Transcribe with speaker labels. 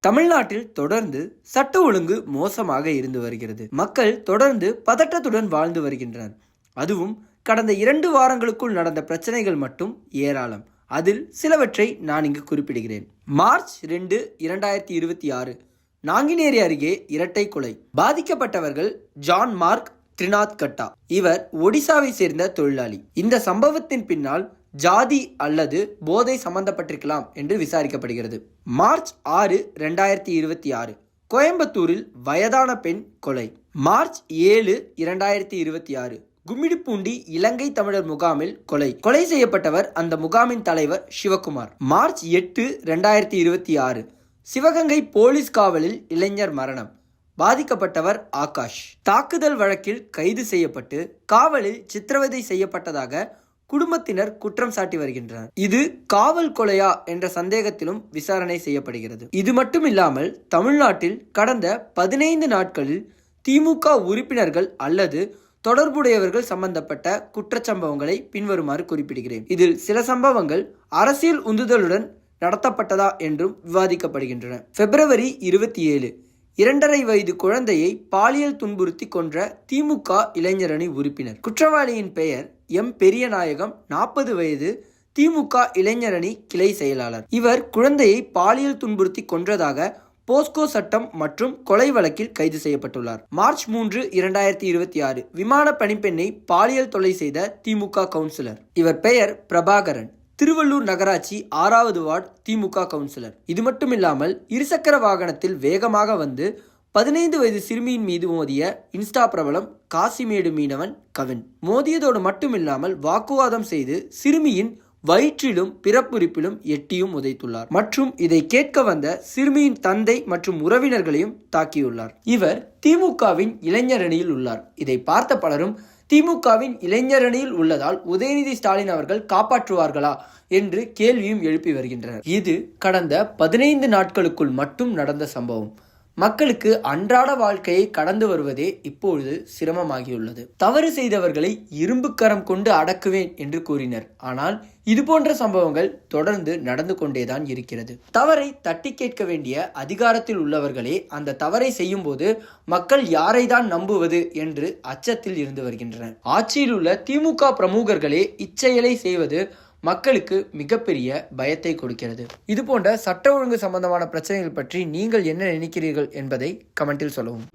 Speaker 1: தமிழ்நாட்டில் தொடர்ந்து சட்ட ஒழுங்கு மோசமாக இருந்து வருகிறது. மக்கள் தொடர்ந்து பதட்டத்துடன் வாழ்ந்து வருகின்றனர். அதுவும் கடந்த 2 வாரங்களுக்குள் நடந்த பிரச்சனைகள் மட்டும் ஏராளம். அதில் சிலவற்றை நான் இங்கு குறிப்பிடுகிறேன். மார்ச் 2, 2026 நாங்கினேரி அருகே இரட்டை கொலை. பாதிக்கப்பட்டவர்கள் ஜான் மார்க் திரிநாத் கட்டா. இவர் ஒடிசாவை சேர்ந்த தொழிலாளி. இந்த சம்பவத்தின் பின்னால் ஜாதி அல்லது போதை சம்பந்தப்பட்டிருக்கலாம் என்று விசாரிக்கப்படுகிறது. மார்ச் 6, 2026 கோயம்புத்தூரில் வயதான பெண் கொலை. மார்ச் 7, 2026 கும்மிடிப்பூண்டி இலங்கை தமிழர் முகாமில் கொலை செய்யப்பட்டவர் அந்த முகாமின் தலைவர் சிவகுமார். மார்ச் 8, 2026 சிவகங்கை போலீஸ் காவலில் இளைஞர் மரணம். பாதிக்கப்பட்டவர் ஆகாஷ். தாக்குதல் வழக்கில் கைது செய்யப்பட்டு காவலில் சித்திரவதை செய்யப்பட்டதாக குடும்பத்தினர் குற்றம் சாட்டி வருகின்றனர். இது காவல் கொலையா என்ற சந்தேகத்திலும் விசாரணை செய்யப்படுகிறது. இது மட்டும் இல்லாமல் தமிழ்நாட்டில் கடந்த 15 நாட்களில் திமுக உறுப்பினர்கள் அல்லது தொடர்புடையவர்கள் சம்பந்தப்பட்ட குற்றச்சம்பவங்களை பின்வருமாறு குறிப்பிடுகிறேன். இதில் சில சம்பவங்கள் அரசியல் உந்துதலுடன் நடத்தப்பட்டதா என்றும் விவாதிக்கப்படுகின்றன. பிப்ரவரி 27 2.5 வயது குழந்தையை பாலியல் துன்புறுத்தி கொன்ற திமுக இளைஞரணி உறுப்பினர். குற்றவாளியின் பெயர் எம் பெரியநாயகம், 40 வயது, திமுக இளைஞரணி கிளை செயலாளர். இவர் குழந்தையை பாலியல் துன்புறுத்தி கொன்றதாக போஸ்கோ சட்டம் மற்றும் கொலை வழக்கில் கைது செய்யப்பட்டுள்ளார். மார்ச் 3, 2026 விமான பணிப்பெண்ணை பாலியல் தொல்லை செய்த திமுக கவுன்சிலர். இவர் பெயர் பிரபாகரன், திருவள்ளூர் நகராட்சி 6வது வார்டு திமுக கவுன்சிலர். இது மட்டுமில்லாமல் இருசக்கர வாகனத்தில் வேகமாக வந்து 15 வயது சிறுமியின் மீது மோதிய இன்ஸ்டா பிரபலம் காசிமேடு மீனவன் கவின். மோதியதோடு மட்டுமில்லாமல் வாக்குவாதம் செய்து சிறுமியின் வயிற்றிலும் பிறப்புறுப்பிலும் எட்டியும் உதைத்துள்ளார். மற்றும் இதை கேட்க வந்த சிறுமியின் தந்தை மற்றும் உறவினர்களையும் தாக்கியுள்ளார். இவர் திமுகவின் இளைஞரணியில் உள்ளார். இதை பார்த்த பலரும் திமுகவின் இளைஞரணியில் உள்ளதால் உதயநிதி ஸ்டாலின் அவர்கள் காப்பாற்றுவார்களா என்று கேள்வியும் எழுப்பி வருகின்றனர். இது கடந்த 15 நாட்களுக்குள் மட்டும் நடந்த சம்பவம். மக்களுக்கு அன்றாட வாழ்க்கையை கடந்து வருவதே இப்பொழுது சிரமமாகியுள்ளது. தவறு செய்தவர்களை இரும்பு கரம் கொண்டு அடக்குவேன் என்று கூறினர். ஆனால் இதுபோன்ற சம்பவங்கள் தொடர்ந்து நடந்து கொண்டேதான் இருக்கிறது. தவறை தட்டி கேட்க வேண்டிய அதிகாரத்தில் உள்ளவர்களே அந்த தவறை செய்யும் போது மக்கள் யாரை தான் நம்புவது என்று அச்சத்தில் இருந்து வருகின்றனர். ஆட்சியில் உள்ள திமுக பிரமுகர்களே இச்செயலை செய்வது மக்களுக்கு மிகப்பெரிய பயத்தை கொடுக்கிறது. இது போன்ற சட்ட ஒழுங்கு சம்பந்தமான பிரச்சனைகள் பற்றி நீங்கள் என்ன நினைக்கிறீர்கள் என்பதை கமெண்டில் சொல்லவும்.